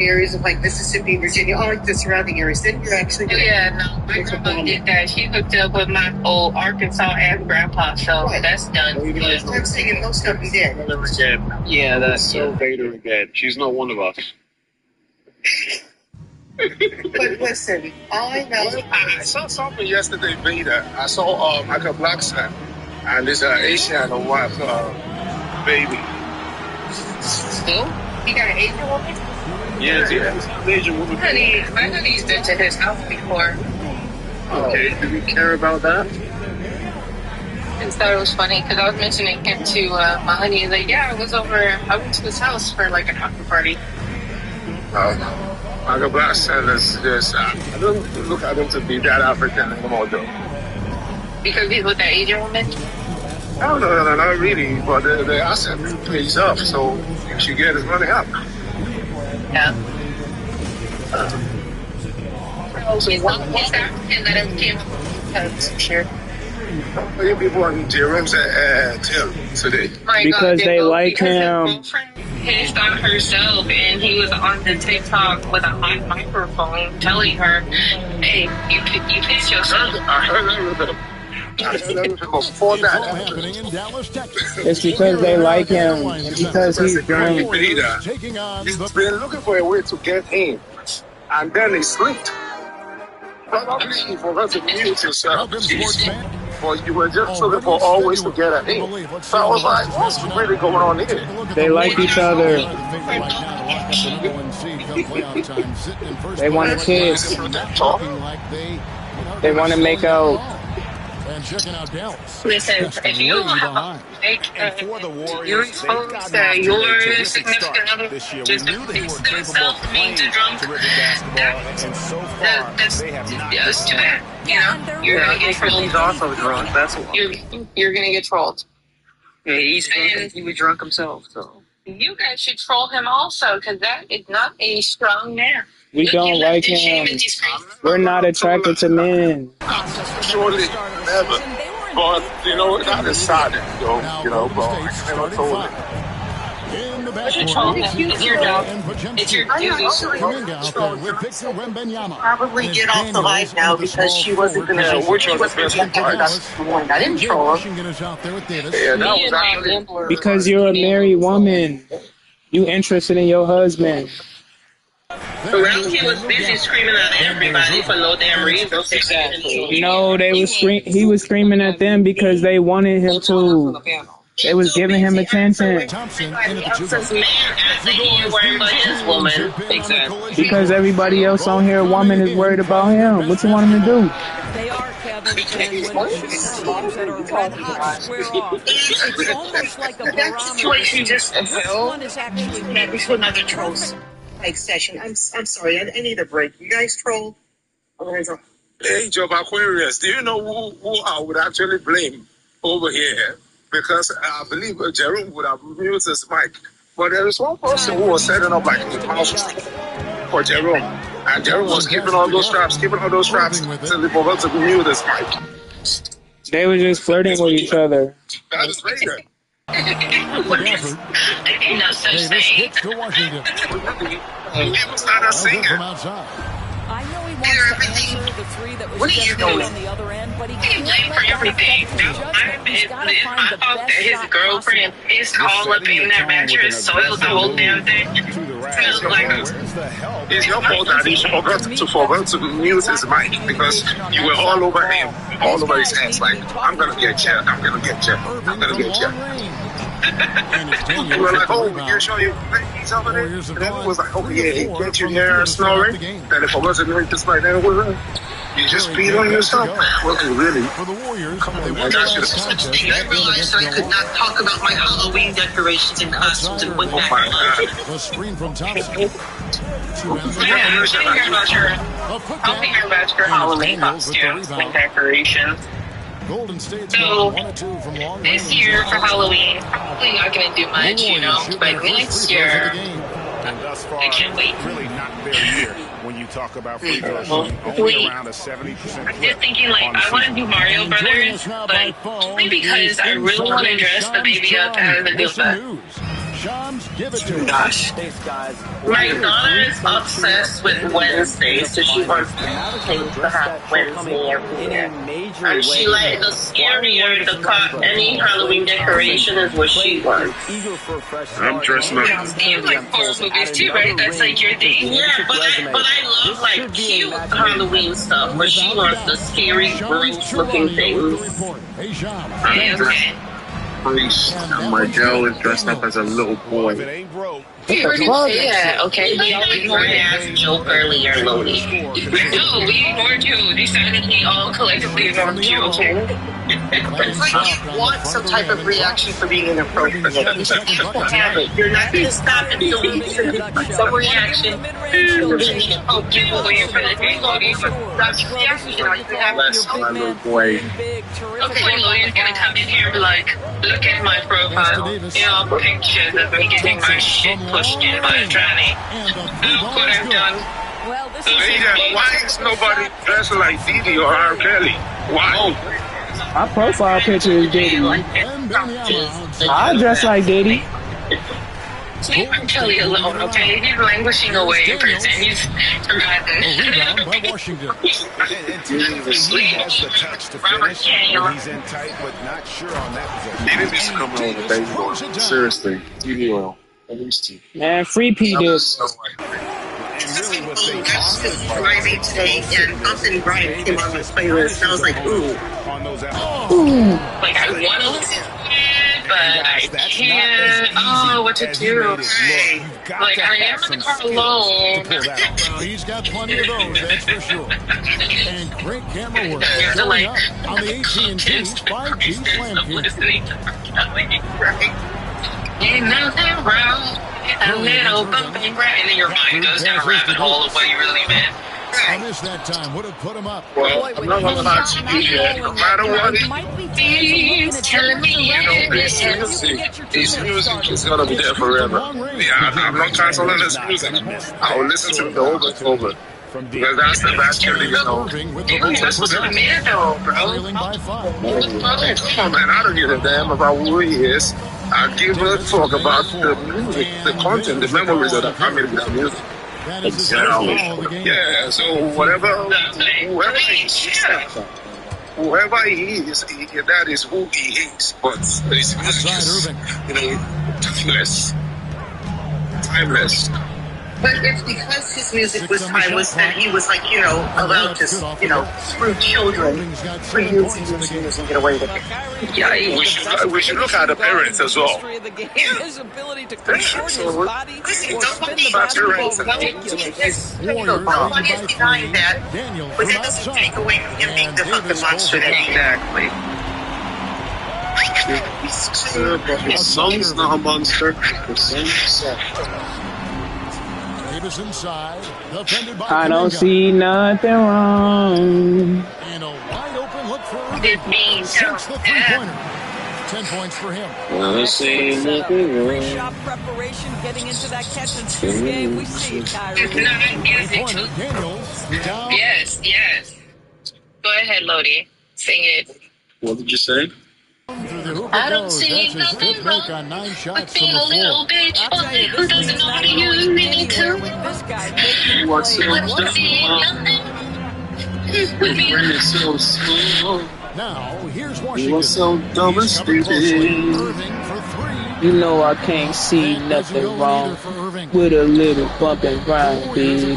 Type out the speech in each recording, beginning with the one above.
areas of like Mississippi, Virginia, all like the surrounding areas. Then you're actually no, my grandma did that. She hooked up with my old Arkansas ass grandpa, so that's done. I'm saying most of them did. Yeah, that's so Vader again. She's not one of us. But listen, all I know. I saw something yesterday, Vader. I saw Michael Blackson and this Asian wife baby. Still? You got an Asian woman? Yes, an Asian woman. I honey's been to his house before. Okay, do you care about that? I just thought it was funny because I was mentioning him to my honey. He's like, yeah, I went to his house for like an after party. Michael Blackson is just, I don't look at him to be that African anymore, though. Because he's with that Asian woman? No, not really. But the accent pays off, so you should get his money up. Yeah. He's African that has came up sure. You people on Jerome's tail today. Because they like him. His girlfriend pissed on herself, and he was on the TikTok with a hot microphone telling her, "Hey, you pissed yourself." I heard everything. Before that, It's because they like him, and because he's drunk. He's been looking for a way to get in, and then he slipped. Probably he forgot to mute himself. But you were just looking for always to get in. So I was like, what's really going on here? They like each other. They want to kiss. They want to make out. Listen, if you you expose that your significant other just fix themselves being too drunk, that's too bad. You know, you're gonna get trolled. He's also drunk. That's why. You're gonna get trolled. Yeah, he was drunk himself, so. You guys should troll him also, because that is not a strong man. We don't like him. We're not attracted to men. Surely never. But, that is sad, though, but I never told it. But you troll him. It's your job. It's your duty. Probably get off the live now because she wasn't going to. Which was the best one. I didn't troll her. Yeah, that was actually. Because you're a married woman. You interested in your husband. Around he was busy screaming at everybody for no damn reason. Exactly. No, he was screaming at them because they wanted him to. They was giving him attention. Because everybody else on here, woman, is worried about him. What you want him to do? They are, Kevin. It's almost like a barometer. This one is actually maybe to another troll session. I'm sorry. I need a break. You guys troll? Age of Aquarius. Do you know who I would actually blame over here? Because I believe Jerome would have muted his mic. But there is one person who was setting up like a mouse for Jerome. And Jerome was keeping all those traps until he forgot to mute his mic. They were just flirting with each other. That is later. Ain't no such thing. People started singing. I know he wants to answer the three that was just on the other end, but he can't blame for everything. It's my fault that his girlfriend pissed all up in that mattress, soiled the whole damn thing. It's your fault that he forgot to mute his mic because you were all over him, all over his hands, like, I'm gonna get you, I'm gonna get you, I'm gonna get you. You were like, oh, you sure you ladies over there? And then he was like, oh yeah, can't you hear her snoring? Then if I wasn't doing this like that, you just beat on yourself. Well, really? Come on, man. I realized I could not talk about my Halloween decorations and costumes and went back. I'll hear about your Halloween costumes and decorations. So, this year for Halloween, probably not going to do much, but next year, I can't wait. Really not their year when you talk about free throws. Only around a 70%. I'm just thinking, I want to do Mario Brothers, but only because I really want to dress the baby up as a Dilma. Shams, give it to him. Gosh. My daughter is obsessed with Wednesdays, so she wants to have Wednesday every year. And she like the scarier, any Halloween decoration is what she wants. I'm dressing up. You like horror movies too, right? That's like your thing. Yeah, but I love like cute Halloween stuff, but she wants the scary, gross looking things. Okay. Priest. My girl is dressed up as a little boy. We already say that, okay? We ignored ass joke earlier, Lodi. No, we ignored you. Decidedly all collectively ignored you, okay? I want some type of reaction for being inappropriate. Have it. You're not going to stop until we give some reaction. Oh, people waiting for the day, Lodi. That's the reaction. You know, you can have My little boy. Okay, Lodi's gonna come in here and be like, look at my profile. You know, pictures of me getting my shit pushed in by a tranny. Look what I've done. Well, this Why is nobody dressed like Didi or R. Kelly? Why? My profile picture is Diddy. I dress like Diddy. Leave Kelly alone, okay? He's languishing away in prison. He's forgotten. By Washington. Robert Daniel. He's in tight, but not sure on that position. He needs to come out with a baby oil. Seriously. TV oil. At least two. Man, free P did. Driving today, and Upton Grind came on my playlist, and I was like, ooh. Like, I want to listen to it, but I can't. Oh, what to do? Like, I am in the car alone. Well, he's got plenty of those, that's for sure. And great camera work. You have to, like, on the AT&T 5G Slam Cam. listening to R. Kelly. Right? Ain't nothing wrong. A little bumping right, and then your mind goes down a rabbit hole of what you really meant. I missed that time. Would have put him up. Well, I'm not gonna lie to you yet. No matter what it He's telling me this music is gonna be there forever. Yeah, I'm not canceling this music. I will listen to it over and over. Because that's the best feeling, you know. That's what's a man, though, bro. Trailing by 5. Come on, man, I don't give a damn about who he is. I give a fuck about the music, the content, the memories that are coming with that music. Exactly. Yeah, so whoever he is, that is who he is. But his music is, you know, timeless. But it's because his music was timeless that he was like, you know, allowed to, you know, screw children for using his music and get away with it. Yeah, we should look at the parents as well. His ability to contort his body Listen, or spin the nobody's basketball. denying that, but that doesn't take away from him being the fucking monster that he is. His son's not a monster. The son's inside, defended by I don't see nothing wrong. And a wide open look for It means the 3-pointer. 10 points for him. Free shot preparation getting into that catch and shoot game. We see it, Kyrie. It's not music. Daniels down. Yes. Go ahead, Lodi. Sing it. What did you say? I don't see nothing wrong with being a little bitch who doesn't know how to use mini too. What's Now, here's Washington. You were so dumb and stupid. You know I can't see nothing wrong with a little bump and grind, baby.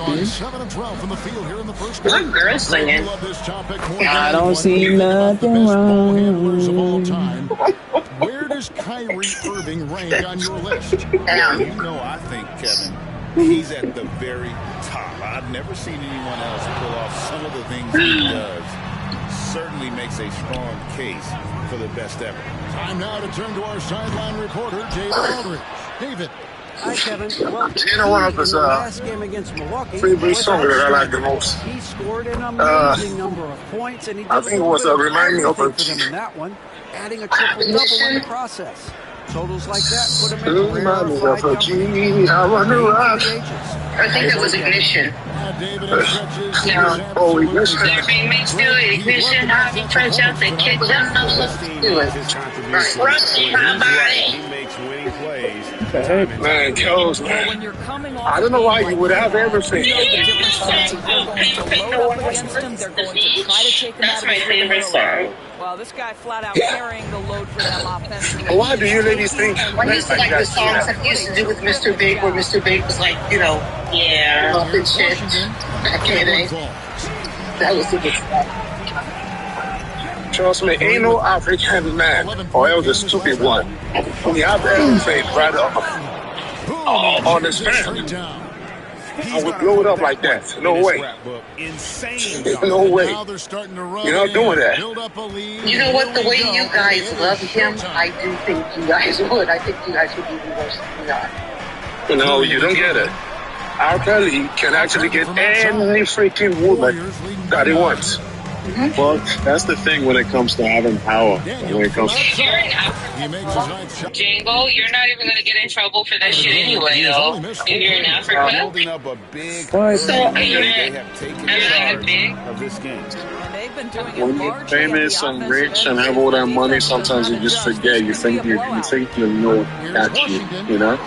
What girl singing? I don't see nothing wrong. Where does Kyrie Irving rank on your list? You know, I think, Kevin, he's at the very top. I've never seen anyone else pull off some of the things he does. Certainly makes a strong case for the best ever. Time now to turn to our sideline reporter, David Aldridge. David. Hi, Kevin. Well, You know what was last game against Milwaukee, favorite song that I like the most? he scored an amazing number of points, and he I think it was remind me of for them in that one, adding a triple-double in the process. Totals like that put him in the Remind me of a rarefied G. I wanna rock. I think that was Ignition. Oh, Ignition. Every makes do Ignition. How he turns out the kids don't know what to do it. Rushing my body. He makes winning plays Man, kills, man. When you're coming off I don't know why you would have everything. you know the difference between they're going to load up against him, they're going to try to take him out of his rhythm early. Well, this guy flat out carrying the load for them offensively. Why do you ladies think? I used to like the songs that he used to do with Mr. Big, where Mr. Big was like, you know, up and shit. Back in the day. That was the good stuff. Trust me, ain't no African man or else the stupid one. When you have everything right up on his fan, I would blow it up like that. No way. No way. You're not doing that. You know what? The way you guys love him, I do think you guys would. I think you guys would be worse than we are. No, you don't get it. R. Kelly can actually get any freaking woman that he wants. Well, that's the thing when it comes to having power. When it comes to You're in Africa. Jango, you're not even going to get in trouble for that shit anyway, though. If you're in Africa. So, when you're famous and rich and have all that money, sometimes you just forget. You think you know that you know?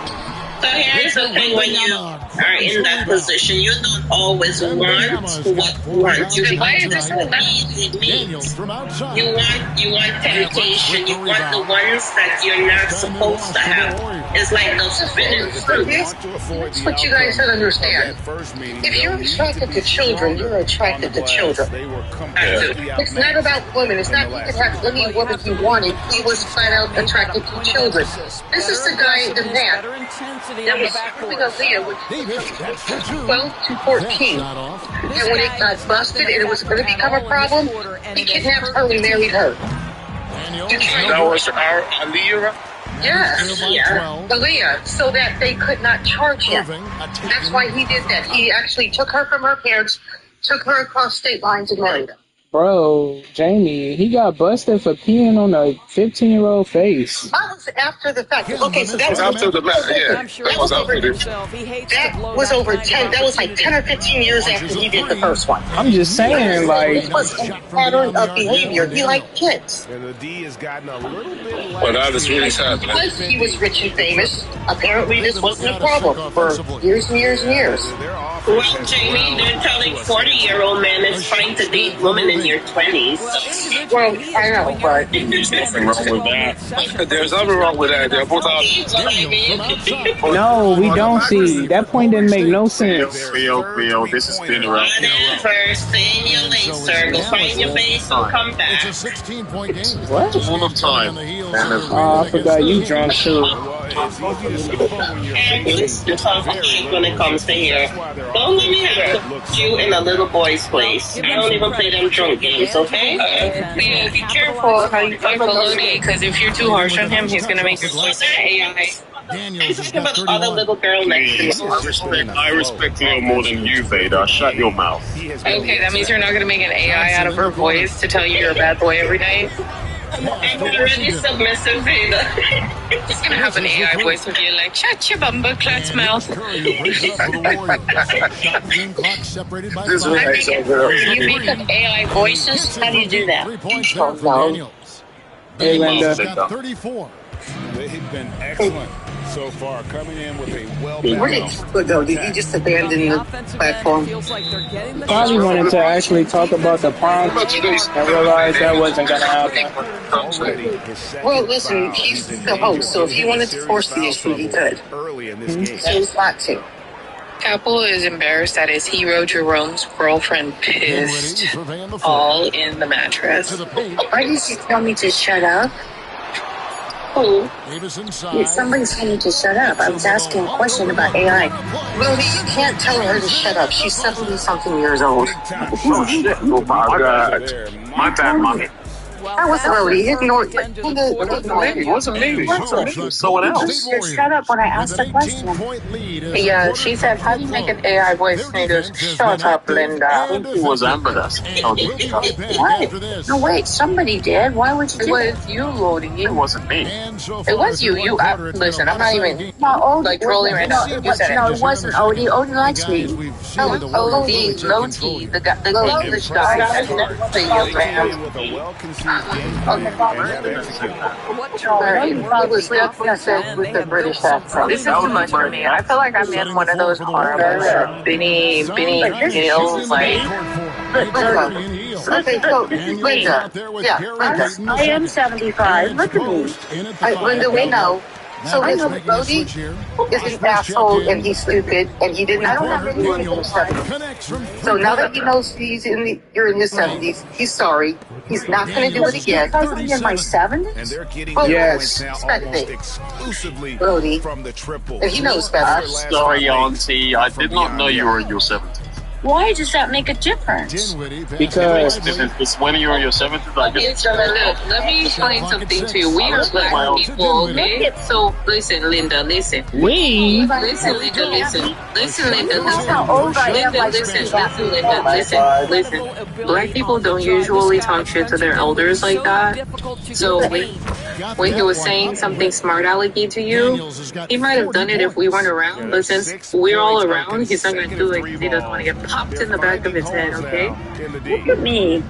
So here's the thing, when you are in that position, you don't always want what you want. You want temptation, you want the ones that you're not supposed to have. It's like those forbidden fruits. That's what you guys don't understand. If you're attracted to children, you're attracted to children. It's not about women. It's not you can have any woman you wanted. He was flat out attracted to children. This is the guy, the man that was screwing Aaliyah with 12 to 14. And when it got busted and it was going to become a problem, he kidnapped her and married her. That was our Aaliyah? Yes, Aaliyah, so that they could not charge him. That's why he did that. He actually took her from her parents, took her across state lines and married her. Bro, Jamie, he got busted for peeing on a 15-year-old face. That was after the fact. Okay, so that was after the fact. Yeah, that was over. That was over 10. That was like 10 or 15 years after he did the first one. I'm just saying, like, it was a pattern of behavior. He liked kids. But that is really sad. Because he was rich and famous, apparently this wasn't a problem for years and years and years. Well, Jamie, they're telling 40-year-old men it's fine to date women in your 20s. Well, I know, but there's nothing wrong with that. There's nothing wrong with that. They're both out. No, we don't see. That point didn't make no sense. Theo, this has been around. Whatever, stay in your lane, sir. Go find your base and come back. It's a 16-point game. What? Full of time. Oh, I forgot you drunk too. And please do something when it comes to here. Don't let me have to put you in a little boy's place. I don't even play them drunk games, okay? Yeah, be careful how you talk to Looney, because if you're too harsh on him, he's going to make you closer to AI. Daniels has Think got about the other 31. little girl next to me. I respect Leo more than you, Vader. Shut your mouth. Okay, that means you're not going to make an AI out of her voice to tell you you're a bad boy every night? I'm really submissive, Vader. He's going to have an AI voice with you like, shut your bumbleclut's mouth. This is nice. you make up AI voices. How do you do that? Hey, Linda. 34. They've been excellent so far, coming in with a Where did well-balanced Tua go? Did he just abandon the platform? Probably wanted to actually talk about the prom and realized that wasn't going to happen. Well, listen, he's the host, so if he wanted to force the issue, he could. early in this game. Chose not to. Apple is embarrassed that his hero Jerome's girlfriend pissed all in the mattress. Why did you tell me to shut up? Who? Somebody's telling me to shut up. I was asking a question about AI. Well, you can't tell her to shut up. She's 70-something years old. Oh my God. My bad, mommy. That wasn't Rhodey. He ignored me. It wasn't me. It was someone else. Shut up when I asked the question. Yeah, she said, how do you make an AI voice? And he goes, shut up, Linda. It was Amber that's What? No, wait, somebody did. Why would you do it? It was you, Lodi. It wasn't me. It was you. Listen, I'm not even like trolling right now. You said No, it wasn't Odie. Odie likes me. Lodi, the English guy. With a well-conceived With the British accent. This is too much for me. I feel like I'm in one of those horror Benny Hills, like. Okay, so Linda, I am 75. Look at me. Linda, we know. So I know Brody is an asshole and he's stupid and he didn't. I don't have anyone in his 70s. So now that he knows you're in his 70s, he's sorry. He's not going to do it again. I'm in my 70s. Well, yes, Brody. And he knows better. I'm sorry, Auntie. I did not know you were in your 70s. Why does that make a difference? Because it's when you're in your 70s. Let me explain something to you. We are black people, okay? So listen, Linda, listen. Listen, Linda, listen. Listen, Linda, listen. Linda, listen. Black people don't usually talk shit to their elders like that. So when he was saying something smart alecky to you, he might have done it if we weren't around. But since we're all around, he's not going to do it because he doesn't want to get popped in the back of his head, okay? Look at me.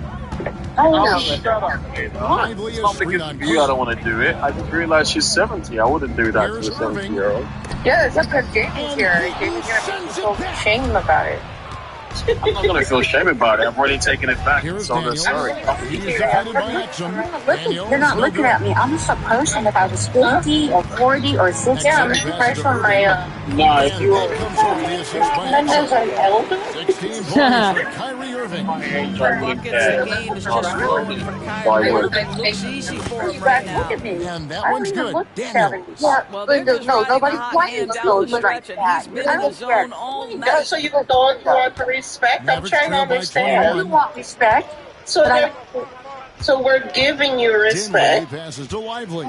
Oh, no. It's not because of you I don't want to do it. I just realized she's 70. I wouldn't do that to a 70-year-old. Yeah, that's because Jamie's here. Jamie's going to be so shame about it. I'm not going to feel shame about it. I've already taken it back. So I'm sorry. They're not looking at me. I'm just a person. If I was 50 or 40 or 60, yeah, I'm just a person on my... No, if you were... Linda's an elder? Kyrie Irving. Buckets a game is just rolling for Kyrie. It looks easy for him right now. Look at me. And that one's good. Yeah, Linda, no, nobody playing those like that. He's been in the zone all night. So you don't want to respect? I'm trying to understand. You want respect. So we're giving you respect. Passes to Lively.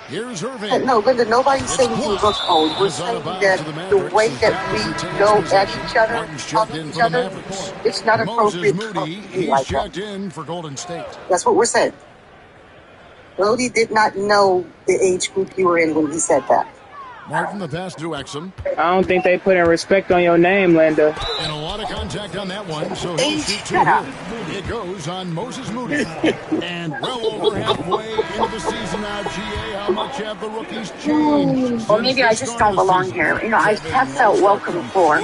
Here's Irving. No, Linda, nobody's saying you look old. We're saying that the way that we go at each other, talk to each other, it's not appropriate to talk to you like that. In for Golden State. That's what we're saying. Brody did not know the age group you were in when he said that. Martin, the pass to Exum. I don't think they put in respect on your name, Linda. And a lot of contact on that one, so he'll shoot two here. It goes on Moses Moody. And well over halfway into the season now, GA, how much have the rookies changed? Or maybe I just don't belong here. You know, I have felt welcome before.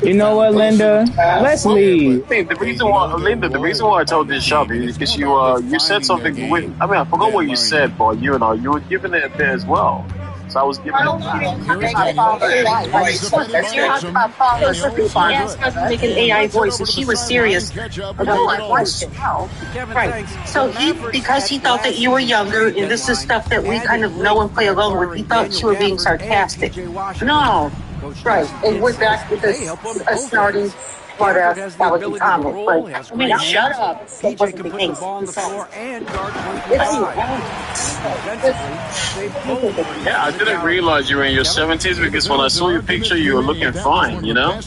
You know what, Linda? Let's leave. The reason why, Linda, the reason why I told this shop is because you said something. I forgot what you said, but you were giving it a bit as well. So I was giving it make an AI voice, and she was serious. Right. So because he thought that you were younger, and this is stuff that we kind of know and play along with, he thought you were being sarcastic. No. Right. And we're back with a snarty smart-ass Alec comment. But, I mean, shut up. That wasn't the case. Yeah, I didn't realize you were in your 70s because when I saw your picture, you were looking fine, you know?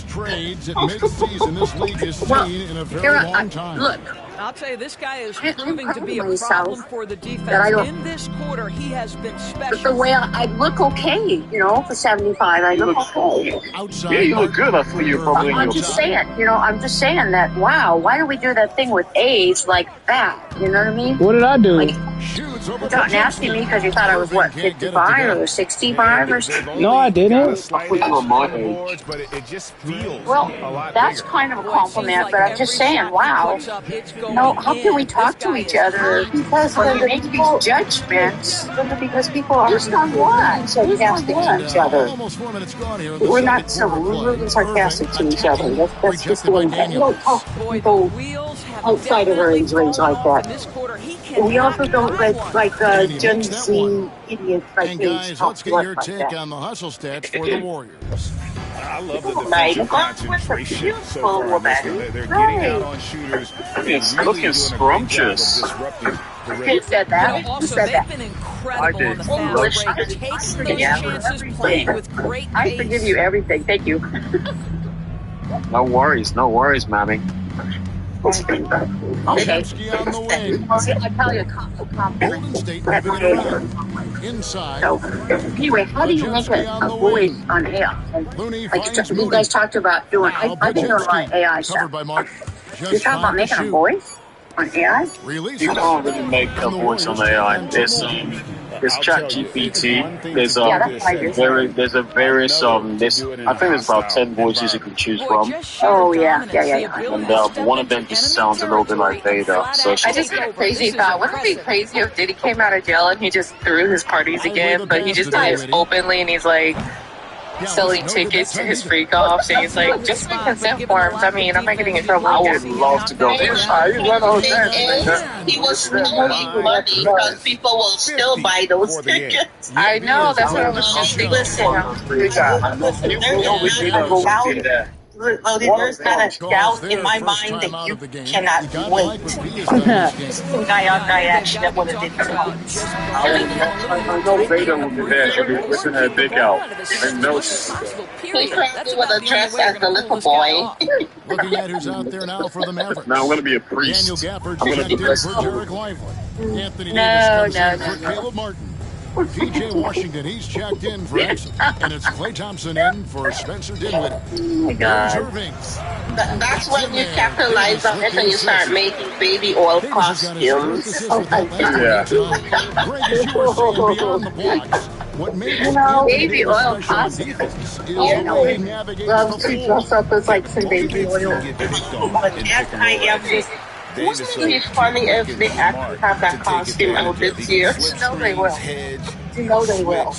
Look. I'll tell you, this guy is proving to be a problem for the defense. In this quarter, he has been special. But the way I look okay, you know, for 75, I look okay. Yeah, you look good. I thought you were probably I'm just saying that, wow, why do we do that thing with age like that? You know what I mean? What did I do? Like, you're not asking me because you thought I was, 55 or 65 or something? No, I didn't. Well, that's kind of a compliment, but I'm just saying, wow. No, how can we talk to each other? Because we make these judgments. Because people are just on what? Sarcastic to each other. We're not so really sarcastic to each other. That's just the way we don't talk to people outside of our age range like that. We also don't like Gen Z idiots like guys, let's get your take on the hustle stats for the Warriors. I love the defensive concentration so far. They're getting out on shooters. It's looking scrumptious. Who said that? Who said that? I did. I forgive you everything. Thank you. No worries, mammy. Okay. See, I tell you a compliment. So, anyway, how do you make a voice on AI? Like you guys talked about doing. I've been doing a lot of AI stuff. You're talking about making a voice on AI? You can't really make a voice on AI. There's ChatGPT. There's there's a various I think there's about 10 voices you can choose from. Oh yeah. And one of them just sounds a little bit like Vader. So I just got a crazy thought. Wouldn't it be crazy if Diddy came out of jail and he just threw his parties again, but he just did it openly and he's like selling tickets to his freak offs and he's like, just make consent forms. I mean, I'm not getting in trouble. I would love to go there. He was stealing money because people will still buy those tickets. I know, that's what I was just thinking. There's not a doubt in my mind that you cannot wait. Guy on guy action that would have did I know Vader will be there. She'll be whipping her dick out. And no, He probably would have dressed as the little boy. Looking at who's out there now for the Mavericks. Now I'm going to be a priest. Daniel Gafford I'm going to be checked in for Derek Lively. Anthony Davis comes in for Caleb Martin. PJ Washington, he's checked in for Exeter. And it's Klay Thompson in for Spencer Dinwiddie. Oh my God. That's when you capitalize on it and you start making baby oil costumes. Oh my God. Baby oil costumes. Love to dress up as like some baby oil. But yes, I am just. Wouldn't it be funny if they actually have that costume out this year? You know they will. You know they will.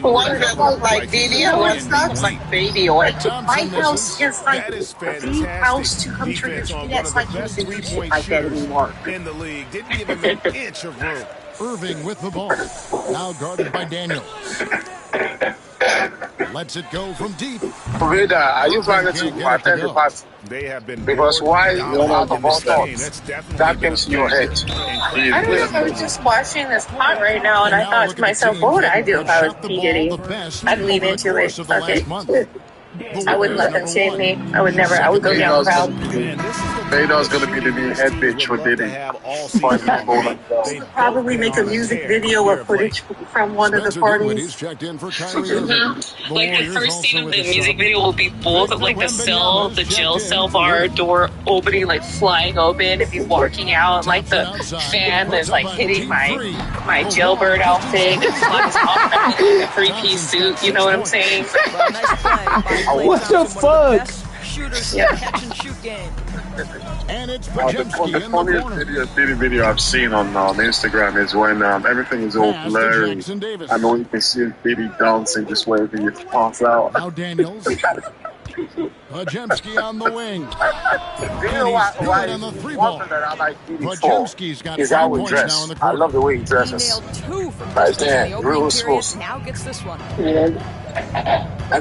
One that looks like Diddy and one that looks like baby oil. My house is like the house to come trick or treat. That's like you can do shit like that anymore. In the league, didn't give him an inch of room. Irving with the ball. Now guarded by Daniels. Lets it go from deep. Vida, are you planning to attend the party? They have been because why you don't have the ball thoughts? That comes in your head. I don't know if I was just watching this part right now and I thought to myself, what would I do if I was P. Diddy? I'd lean into it. Okay. I wouldn't let them shame me. I would never. I would go down proud. Vader's going to be the new head bitch for Diddy. Probably make a music video of footage from one of the parties. Checked in for Like the first scene of the music video will be both of like the jail cell bar door opening, like flying open, and me walking out, like the fan that's like hitting my jailbird outfit and flies off in a 3-piece suit. You know what I'm saying? What the fuck? Shooters catch and shoot game. And it's the Pajemski funniest video I've seen on Instagram is when everything is all blurry and all you can see is Diddy dancing just waiting you to pass out. Now Daniels. Pajemski on the wing. You know why on the one three ball. thing that I like Diddy for Pajemski's got is 5 how he points now in dress. the I quarter. love the way he He dresses. nailed 2 from Right distance in there, the real opening smooth. period. Now gets this one. And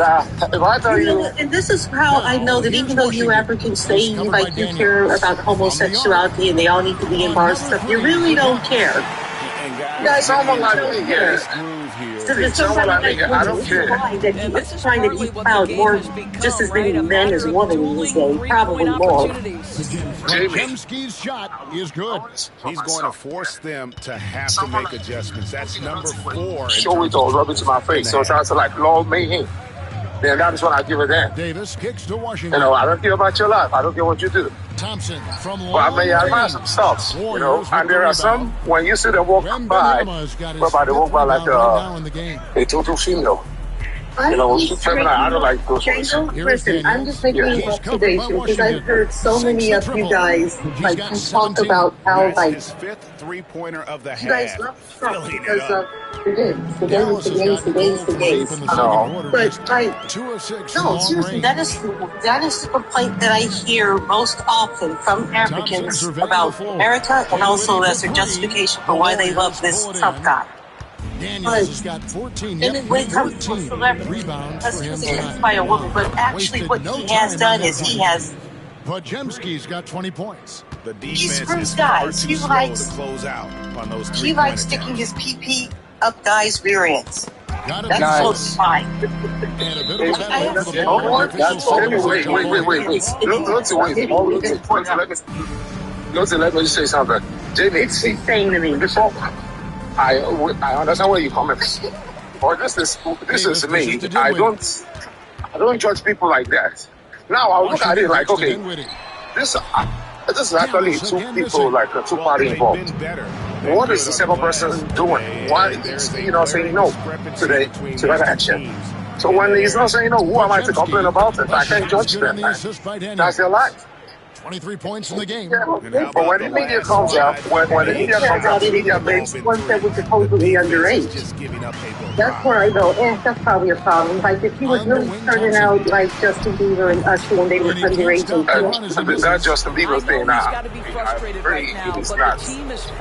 if I tell you, And this is how I know that even though you Africans say you like you care about homosexuality and they all need to be in bars and stuff, you really don't care. you got someone like me here. So there's somebody like I don't care. that he was trying to be proud more, just as many men as women these days, probably more. Pajemski's shot is good. He's going to force them to have to make adjustments. That's number 4. Show it or rub it to my face. So it sounds like Lord made him. Then that is what I give it then. Davis kicks to You Washington. know, I don't care about your life. I don't care what you do. Thompson from But I may admire some stuff, you know. And there are some, when you see them walk by, whereby they walk by like a total female. You know, feminine, I don't like those ones. Listen, I'm just making an observation because I've heard so many of you guys like talk about how like His 5th three-pointer of the you guys half. love Trump because of the games. No. But like, 2 of 6 no, seriously, that is the complaint that I hear most often from Africans about America, and also as their justification for why they love this Trump guy. Daniels has got 14. And then when it comes to a celebrity, rebounds because for he him was tonight. accused by a woman, but actually what he has done is he has Pajemski's got 20 points. The He's defense from is far guys. too He slow likes- to close out on those he likes sticking his PP up guys' rear ends. That's totally fine. And a bit of a I battle for the have- ball. Wait. Let me just say something. Jamie, It's insane to me. before I understand where you're coming from. Or this is me. I don't judge people like that. Now I'll look at it like, okay, this is actually two people, like two party involved. What is the second person doing? Why is he not saying no to that action? So when he's not saying no, who am I to complain about it? I can't judge them, man. That's their life. 23 points in the game. Yeah, but when the media comes out, when the media comes out, the media makes one that was supposedly underage. That's where I go, that's probably a problem. Like, if he was really turning out like Justin Bieber and Usher when they were underage. That Justin Bieber thing, it's not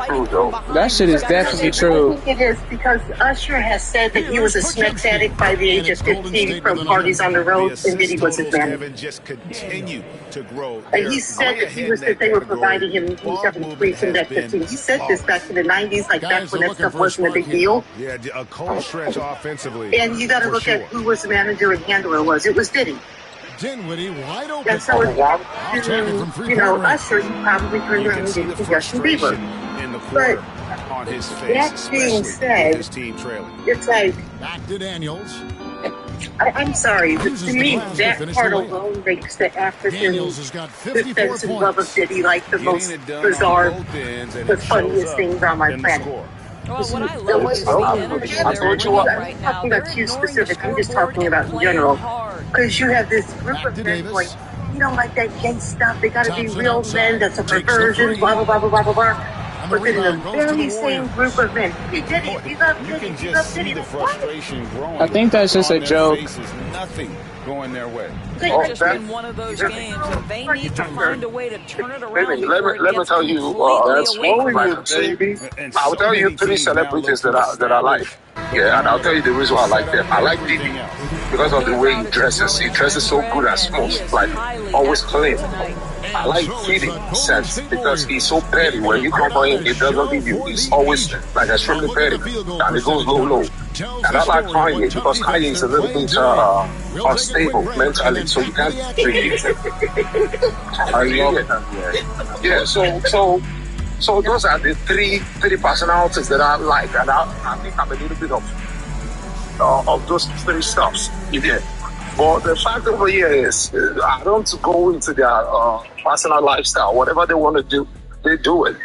true, though. That shit is definitely true. I think it is, because Usher has said that he was a sex addict by the age of 15 from parties on the road, and then he was his manager. And he said that they were providing him having threesome at 15. He said this back in the 90s, like back when that stuff wasn't a big deal. Yeah, a cold stretch offensively. And you got to look at who was the manager and handler was. It was Diddy. Dinwiddie wide open. And so, Usher, he probably turned around and did it to Justin Bieber. But that being said, it's like, back to Daniels. I'm sorry, but to me, that part alone makes the African defensive love of Diddy like the most bizarre, the funniest things on my planet. Well, what I love is the energy I'm not talking about you specific, I'm just talking about in general. Because you have this group of men going, you don't like that gay stuff, they gotta be real men, that's a perversion, blah, blah, blah, blah, blah, blah, blah. But then in the very same group of men, he did it, he loved Diddy, he loved Diddy. I think that's just a joke. Nothing going their way. They've just been one of those games, and they need to find a way to turn it around. Let me tell you, that's I'll tell you 3 celebrities that I like. Yeah, and I'll tell you the reason why I like them. I like Diddy because of the way he dresses. He dresses so good and smooth, like always clean. I like 50 Cent because he's so petty. When you come for him, he doesn't leave you. He's always like extremely petty, and it goes low. And I like Kanye because Kanye is a little bit unstable mentally, so you can't treat it. I love it. Yeah, so those are the three personalities that I like, and I think I'm a little bit of those 3 stuffs. Yeah. But the fact over here is, I don't go into their personal lifestyle. Whatever they want to do, they do it.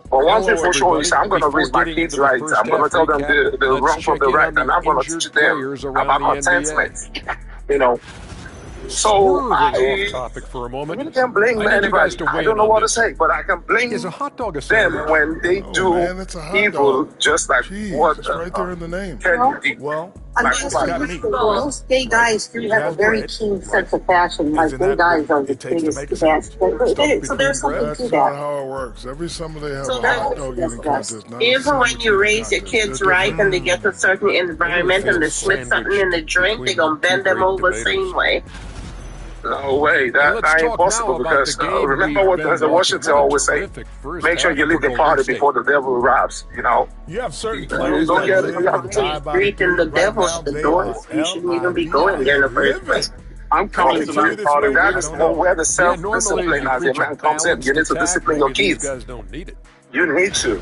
But one thing for sure is I'm going to raise my kids right. I'm going to tell them the wrong from the right, and I'm going to teach them about contentment. You know. So I topic for a moment. really can't blame anybody. I don't know what to say, but I can blame them when they do evil, just like what right there in the name. Well, most gay guys do have a very keen sense of fashion. Like, gay guys are the biggest best. So there's something to that. That's not how it works. Every summer they have a hot dog eating contest. Even when you raise your kids right and they get to a certain environment and they slip something in the drink, they're going to bend them over the same way. No way, that ain't possible because remember what the Washington always say, make sure you leave the party before the devil arrives, you know. You have certain players don't get it. You have to breathing the devil at the doors. You shouldn't even be going there in the first place. I'm coming to the party. That is where the self-discipline as a man comes in. You need to discipline your kids. You need to.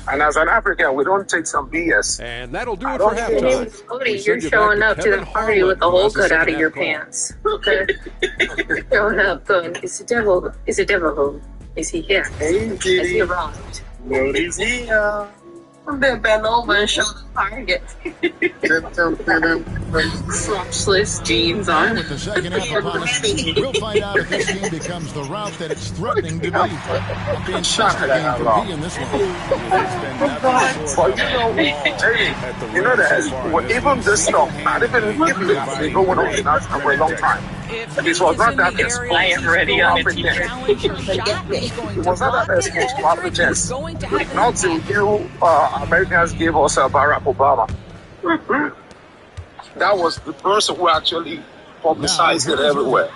And as an African, we don't take some BS. And that'll do it for halftime. You're showing up to the party with a hole cut out of your pants. Okay. Showing up going, is the devil home? Is he here? Is he arrived? What is he? I'm gonna bend over and show the target. Slopsless jeans on. With the second half upon us, we'll find out if this game becomes the route that it's threatening to be. A fantastic game for B in this one. You know that even this stuff, not even if it's been going on for a long time. This was not that exposed ready on it. It was not that exposed to Africans. Not till you Americans gave us Barack Obama. That was the person who actually publicized it everywhere.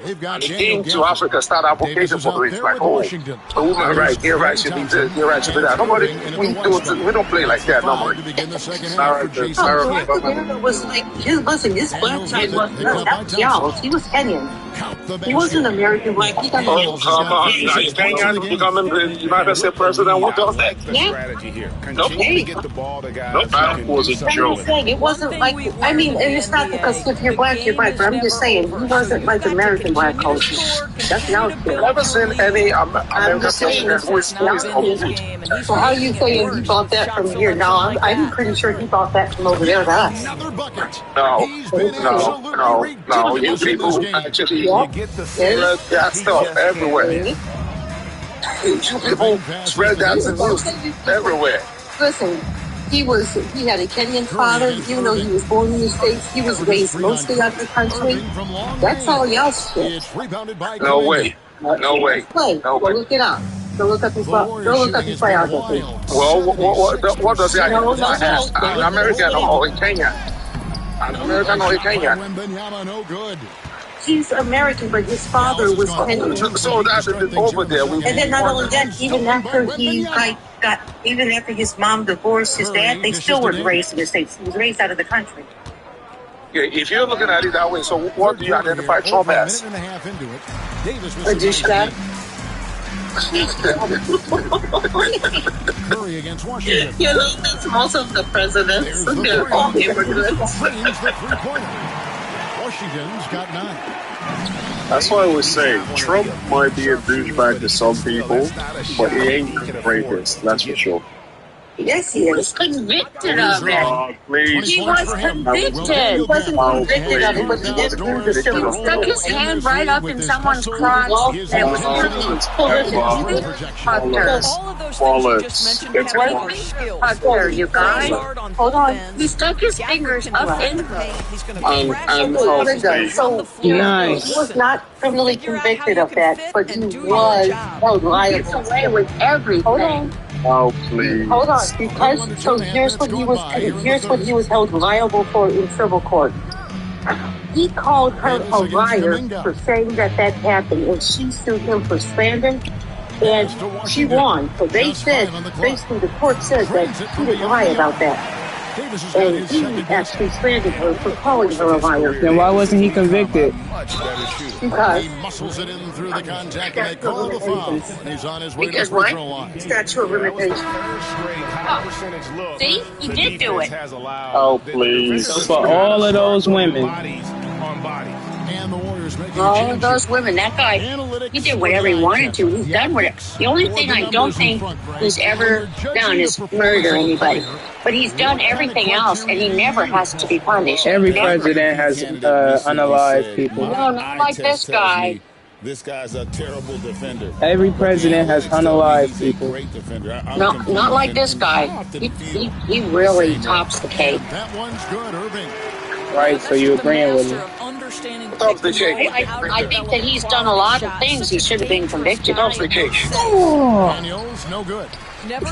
And he came to Africa, started advocating for it. Like, oh, the woman right, gay right should be this, gay right should be that. Nobody, we don't play like that normally. Was like, listen, his black side wasn't y'all. He was Kenyan. He wasn't American black. He got oh, come on. Now, Kenyan becoming the United States president, who does that? Yeah. Nope. That was a joke. It wasn't like, I mean, and it's not because if you're black, you're black, but I'm just saying, he wasn't like American American black culture. That's now I've never seen any American president who is corrupt. So how are you saying he bought that from here? Now I'm pretty sure he bought that from over there to us. No. You people actually spread that stuff everywhere. You people spread that news everywhere. Listen, he had a Kenyan father, even though he was born in the States. He was raised mostly out of the country. That's all y'all shit. No way. Go look it up. Go look up his biography. Well, what does he have? An American or a Kenyan? An American or a Kenyan? He's American, but his father was Kenyan. So that's over there. And then not only that, even after his mom divorced his dad, they still were raised in the States. He was raised out of the country. Yeah, if you're looking at it that way, so what do you identify Trump as? A douchebag. Curry against Washington. You know, that's most of the presidents. They're all immigrants. Washington's got 9. That's why I was saying Trump might be a douchebag to some people, but he ain't a rapist, that's for sure. Yes, he is. Convicted of it. Please. He was convicted. He wasn't convicted of it, but he did do the civil. He stuck his hand right up in someone's crotch and was Wallace. Up there, you guys. Hold on. He stuck his fingers up in So he was not criminally convicted of that, but he was held liable. away with everything. Hold on. Oh, please. Hold on, because so here's what he was held liable for in civil court. He called her a liar for saying that happened, and she sued him for slander, and she won. So they said, basically, the court said that he didn't lie about that. And he actually slandered her for calling her a liar. Then why wasn't he convicted? Because He's on his way to the free throw line. Statute of limitations. See? He did do it. Oh, please. For all of those women. And the Warriors making All of those women, that guy, he did whatever he wanted to. He's done whatever. The only thing I don't think he's ever done is murder anybody. But he's done everything else, and he never has to be punished. Every president has unalived people. No, not like this guy. This guy's a terrible defender. Every president has unalived people. Great defender. No, not like this guy. He really tops the cake. That one's good, Irving. Right, so you're agreeing with me. I think that he's done a lot of things he should have been convicted of. Daniels, no good.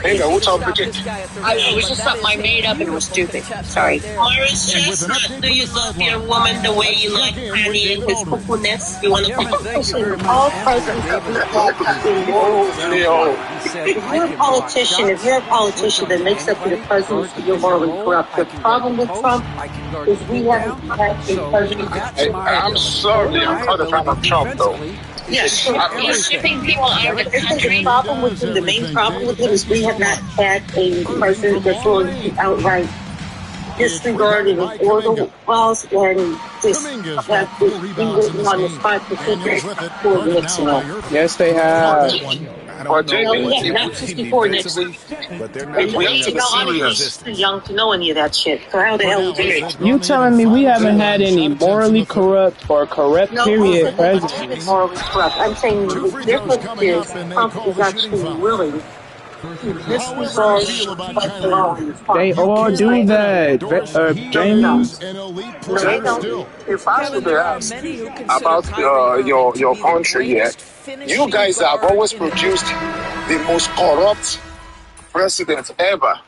Hey, what's up with it? It was just something I made up and it was stupid. Sorry. Morris Chestnut, do you love your woman the way you like Patty and his cuckoo-ness? You want to All presidents of this if you're a politician that makes up to the presidency, you're morally corrupt. The problem with Trump is we haven't had a president. I'm sorry, I'm not a fan of Trump, though. Yes, He's shipping people out of the country. The main problem with him is we have not had a president that's willing to outright disregard and ignore the laws and just have this thing written on the spot to think for Nixon. Yes, they have. Well, No, not 64 Nixon. But they're And he's too young to know any of that shit. So how the hell would you? You telling me we haven't had any morally corrupt or corrupt period president? Morally corrupt. I'm saying the difference is Trump is actually willing to disregard what the law is. They all do that, James. No, they don't. If I were to ask about your country here, you guys have always produced the most corrupt president ever.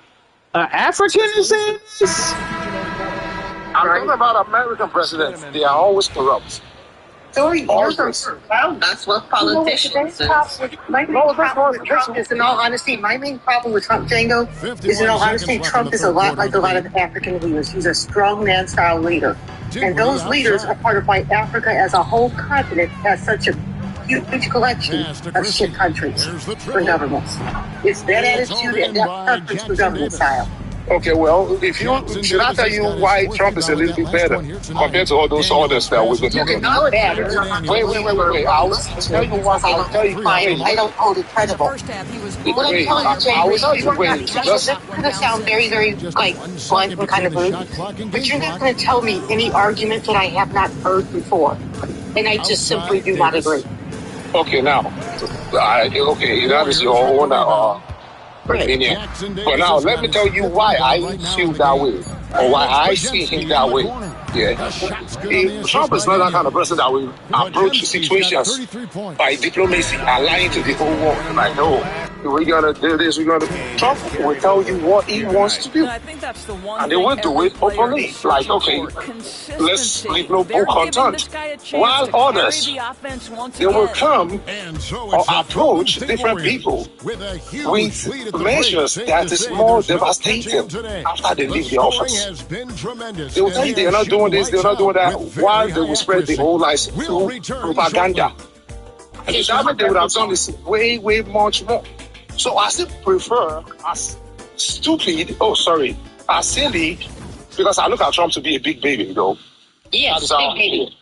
African is this? I'm talking about American presidents. They are always corrupt. Sorry, That's what politicians do. My main problem with Trump is, in all honesty, Django, is in all honesty, Trump is a lot like a lot of African leaders. He's a strongman style leader. And those leaders are part of why Africa as a whole continent has such a huge collection of shit countries for governments. It's that attitude and that preference for government style. Okay, well, if you should I tell you why Trump is a little bit better compared to all those others that we've been talking about? Wait. I'll tell you what. I'll tell you. I don't hold it credible. What I'm telling you, Jay, you're not. This is going to sound very, very like blunt and kind of rude, but you're not going to tell me any argument that I have not heard before, and I just simply do not agree. Okay, now, okay, that is your own opinion. But now, let me tell you why I feel that way, or why I see him that way. Yeah, Trump is not that kind of person that will approach situations by diplomacy and lying to the whole world. Like, no, we're gonna do this. Trump will tell you what he wants to do, and they will do it openly. Like, okay, let's leave no book unturned. While others, they will come or approach different people with measures that is more devastating after they leave the office. They will tell you they are not doing this, they're not doing that, while they will spread the whole lies through propaganda. And the government, they would have done this way much more. So I still prefer as silly, because I look at Trump to be a big baby, though. Yes, big baby.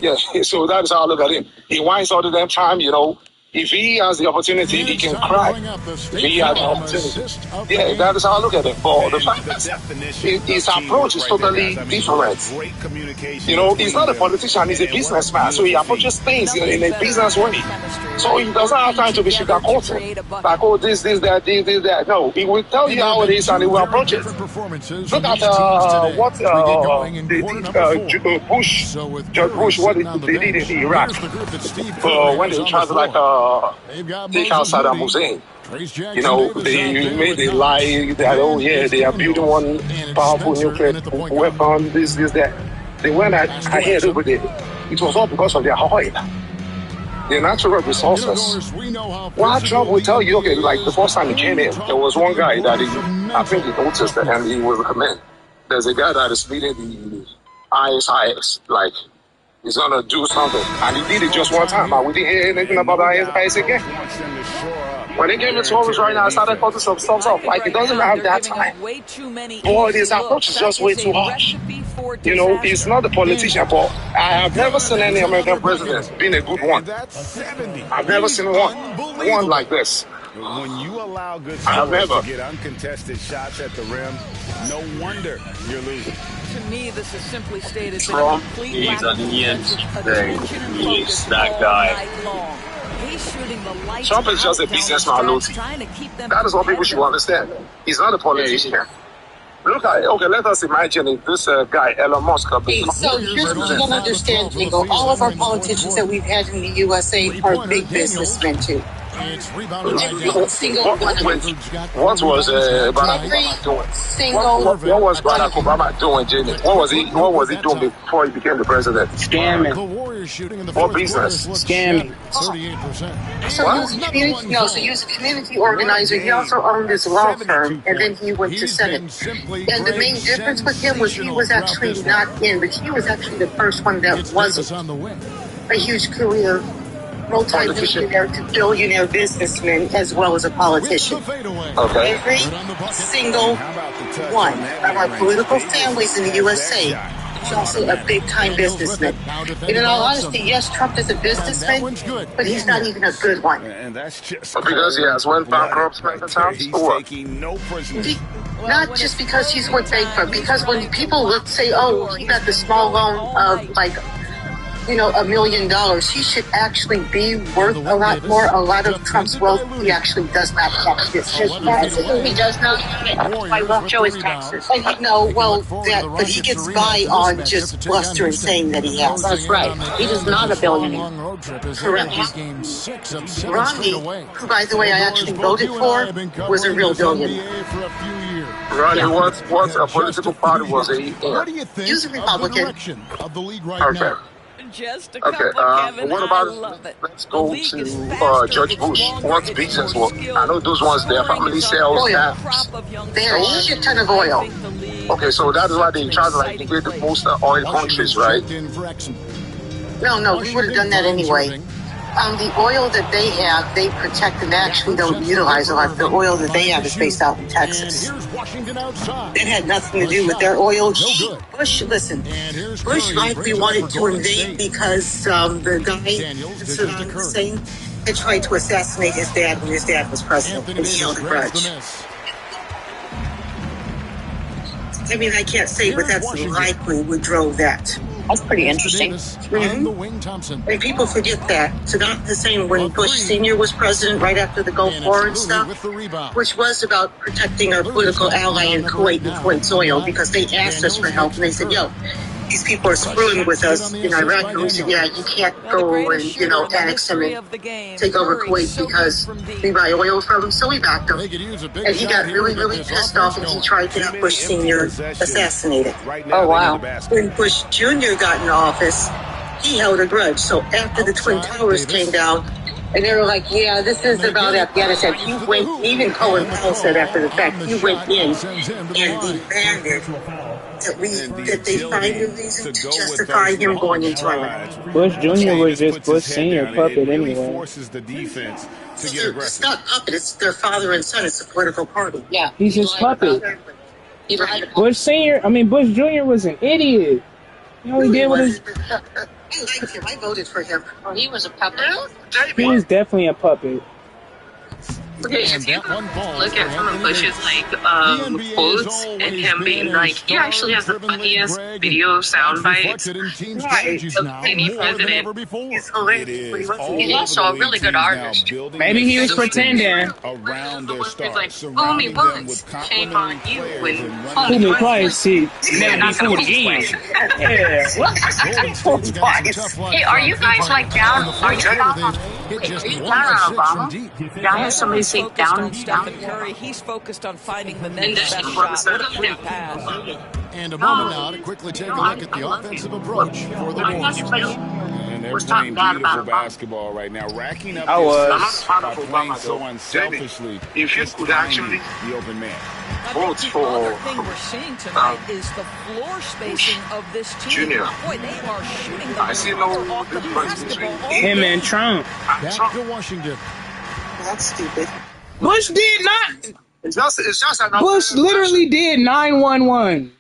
Yeah, so that is how I look at him. He whines all the damn time, If he has the opportunity, he can cry. If he has the opportunity. Yeah, that is how I look at it. But the fact that his approach is totally different. He's not a politician, he's a businessman. So he approaches things in a business way. So he doesn't have time to be sugarcoated. Like, oh, this, that. No, he will tell you how it is and he will approach it. Look at what George Bush, what they did in Iraq. When they tried to take out Saddam Hussein. They made a lie that, they are building one powerful nuclear weapon, this, that. They went ahead over there. It was all because of their oil, their natural resources. While Trump will tell you, okay, like the first time he came in, there was one guy that I think he noticed that, and he will recommend. There's a guy that is leading the ISIS, like, he's gonna do something, and he did it just one time. And we didn't hear anything about ISIS again. When he came into office right now, I started cutting some stuff off. Like, he doesn't have that time. Boy, his approach is just way too harsh. He's not a politician, but I have never seen any American president being a good one. I've never seen one like this. When you allow good scores to get uncontested shots at the rim, no wonder you're losing. To me, this is simply stated Trump is an thing. He is that guy. Trump is just a businessman, Loti. That is what people should understand. He's not a politician. Look at it. Okay, let us imagine if this guy, Elon Musk, so here's what you don't understand, Jingle. All of our politicians that we've had in the USA are big businessmen, too. Every single one of them. What was Barack Obama doing? What was Barack Obama doing, Jimmy? What was he doing before he became the president? Scamming. What business? Scamming. So he was a community organizer. He also owned his law firm, and then he went to Senate. And the main difference with him was he was actually not in, but he was actually the first one that wasn't a huge career multi-millionaire to billionaire businessman as well as a politician. Okay. Every single one of our political families in the USA is also a big-time businessman. And in all honesty, yes, Trump is a businessman, but he's not even a good one. And that's just because he has went bankrupt many times. Not just because he's went bankrupt, because when people say, oh, he got the small loan of like $1 million, he should actually be worth a lot more. A lot of Trump's wealth, he actually does not have this. He does not have it. I won't show his taxes. But he gets by on just blustering saying that he has. That's right. He is not a billionaire. Correct. Romney, who, by the way, I actually voted for, was a real billionaire. Ronnie, what a political party was he in? He was a Republican. Okay. Just a okay, Kevin, what about, let's go to George Bush. What business was? I know those ones, their family sells oil. They had a shit ton of oil. Okay, so that is why they try to get the most oil countries, right? No, we would have done that anyway. The oil that they have, they protect and actually don't utilize a lot. The oil that they have is based out in Texas. It had nothing to do with their oil. Bush, listen, Bush likely wanted to invade because the guy, Saddam Hussein, had tried to assassinate his dad when his dad was president, and he held a grudge. I mean, I can't say, but that's likely what drove that. That's pretty interesting. Mm-hmm. And people forget that. Saddam Hussein, when Bush Sr. was president, right after the Gulf War and stuff, which was about protecting our political ally in Kuwait and Kuwait's oil, because they asked us for help, and they said, yo, these people are screwing with us in Iraq. And we said, yeah, you can't go and, annex them and take over Kuwait because we buy oil from them. So we backed him. And he got really, really pissed off, and he tried to have Bush Sr. assassinated. Oh, wow. When Bush Jr. got in office, he held a grudge. So after the Twin Towers came down, and they were like, yeah, this is about Afghanistan. You went, even Colin Powell said after the fact, you went in and demanded that they find a reason to justify him going into Iraq. Bush Jr. was just Bush Sr. puppet anyway. It's not puppet, it's their father and son. It's a political party. Yeah. He's his puppet. Bush Sr., Bush Jr. was an idiot. You know what he did with his... I liked him. I voted for him. Well, he was a puppet. He was definitely a puppet. Okay, if you look at some of Bush's quotes and him being like, he actually has the funniest video sound bites of any president. He's hilarious. He's also a really good artist. Maybe he was pretending. He's like, fool me once, shame on you, and Fool me twice, see, never be fooled again. Yeah, what? Hey, are you guys like down? Are you down on Obama? Y'all have somebody say down. Curry, he's focused on finding the next best shot. What a free pass. And a moment now to quickly take a look at the offensive approach for the Bulls. And they're playing beautiful basketball right now, racking up I was. by playing so unselfishly. If you could actually the open man. vote The for other thing we're seeing tonight is the floor spacing of this team. Junior. Boy, they are shooting the I see no ball off the difference between basketball. Him and Trump. Back to Washington. That's stupid. Bush did not. It's just another Bush literally did 911.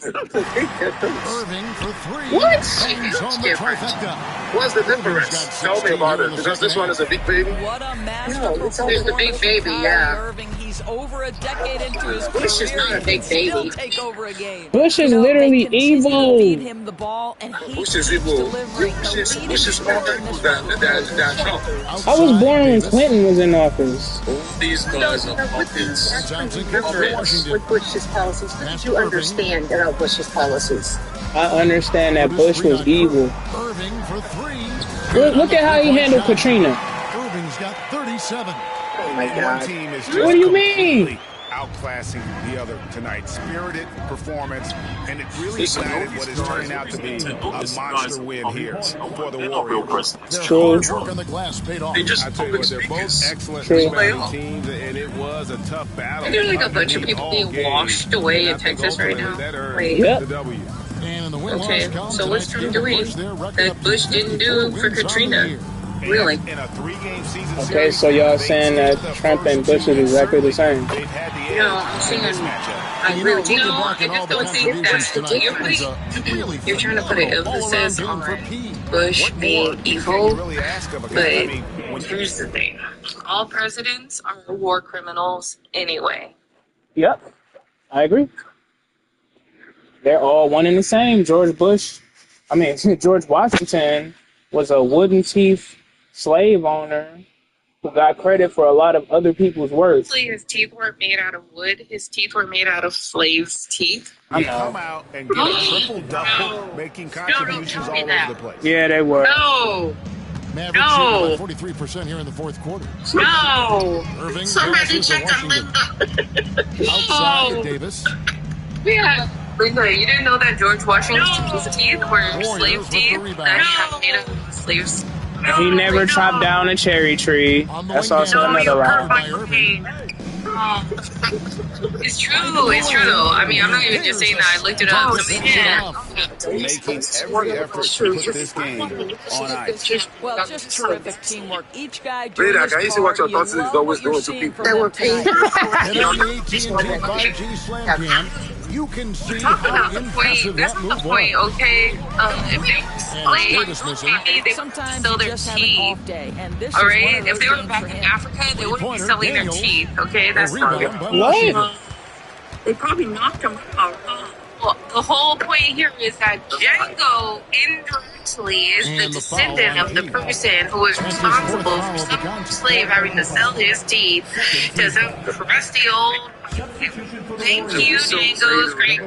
Irving for three. What? Bangs home the trifecta. What's the difference? Tell me about it. Because this one is a big baby. What a master No, it's performance the big baby, from yeah. Kyrie Irving. He's over a decade into his Bush is career. not a big He can baby. still take over a game. Bush is You know, literally they continue to evil. feed him the ball, and he Bush is keeps evil. delivering. The Bush lead is is more growing evil this than Trump. I was born when Clinton was in office. These guys are puppets. Johnson kicks for Washington. With Bush's policies, what did you understand about Bush's policies? I understand that Bush was evil. Irving for three. Look at how he handled Katrina. Irving's got 37. Oh my One God. team is just What do you mean? completely outclassing the other tonight. Spirited performance, and it really ignited what is turning out to be a monster win here for the Warriors. Their True. hard work on the glass paid off. I tell you what, they're both excellent True. rebounding teams, and it was a tough battle. There's like a bunch of underneath people all being game. washed away And I in think Texas right ultimately now. that earned Wait. Yep. the W. And in the win Okay, loss column so what's tonight, Trump doing Push their record that up to Bush didn't do 54 for wins on the Katrina? year. Really? In a three-game season Okay, series, so y'all they saying clinched that the Trump first and Bush two is exactly the same? They've had the edge No, I'm saying in this matchup. I agree with you. looking No, I back at all just the don't think contributions that's tonight, you're it was a really you're trying to put an phenomenal emphasis all-around game for on Pete. Bush What more being can you evil, really ask of a guy? but I mean, when here's the thing: all presidents are war criminals anyway. Yep, I agree. They're all one and the same. George Washington was a wooden teeth slave owner who got credit for a lot of other people's work. Actually, his teeth weren't made out of wood. His teeth were made out of slaves' teeth. I you know. come out and get a triple-double, making contributions tell all me over that. the place. Yeah, they were. No, Mavericks No. shooting about 43% here in the fourth quarter. no. Irving Somebody passes to check on Washington. Outside No. of Davis. Yeah. Wait, you didn't know that George Washington's teeth were slave Warriors with the teeth rebound. that he had made of slaves? He never chopped down a cherry tree. On the That's wing also down. another lie. By Irving. It's true. It's true, though. I mean, I'm not even just saying that. I looked it up. Making every effort to put this game on ice. Well, just terrific teamwork. Each guy doing his part. You love what you're seeing from them tonight. And on the AT&T 5G Slam Cam, you can see how impressive that move was. Okay, if they they would sell their teeth. All right, if they were back in Africa, they wouldn't be selling their teeth. Okay, that's not good. What? They probably knocked him out. Well, the whole point here is that Django indirectly is the descendant of the person who is responsible for some slave having to sell his teeth to some crusty old. Thank you, Django's great.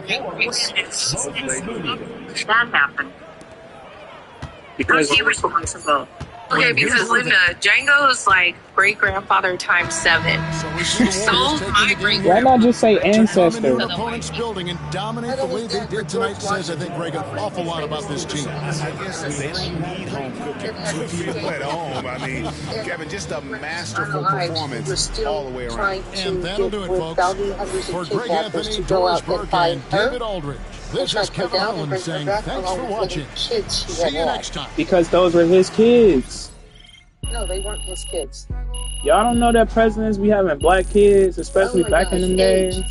That happened. Because he was responsible. Okay, because Linda, Django's like great grandfather times 7. So's my great. Why not just say ancestor? An opponent's building and dominate the way they did tonight says, I think, Greg, an awful lot about this team. I guess that they don't need home cooking to feel at home. I mean, Kevin, just a masterful performance all the way around. And that'll do it, folks. For Greg Anthony, Doris Burke, and David Aldridge, this is Kevin Holland saying thanks for watching. See you next time. Because those were his kids. No, they weren't his kids. Y'all don't know that presidents be having black kids, especially back in the days?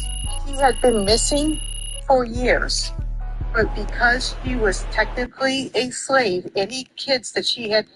He had been missing for years. But because he was technically a slave, any kids that she had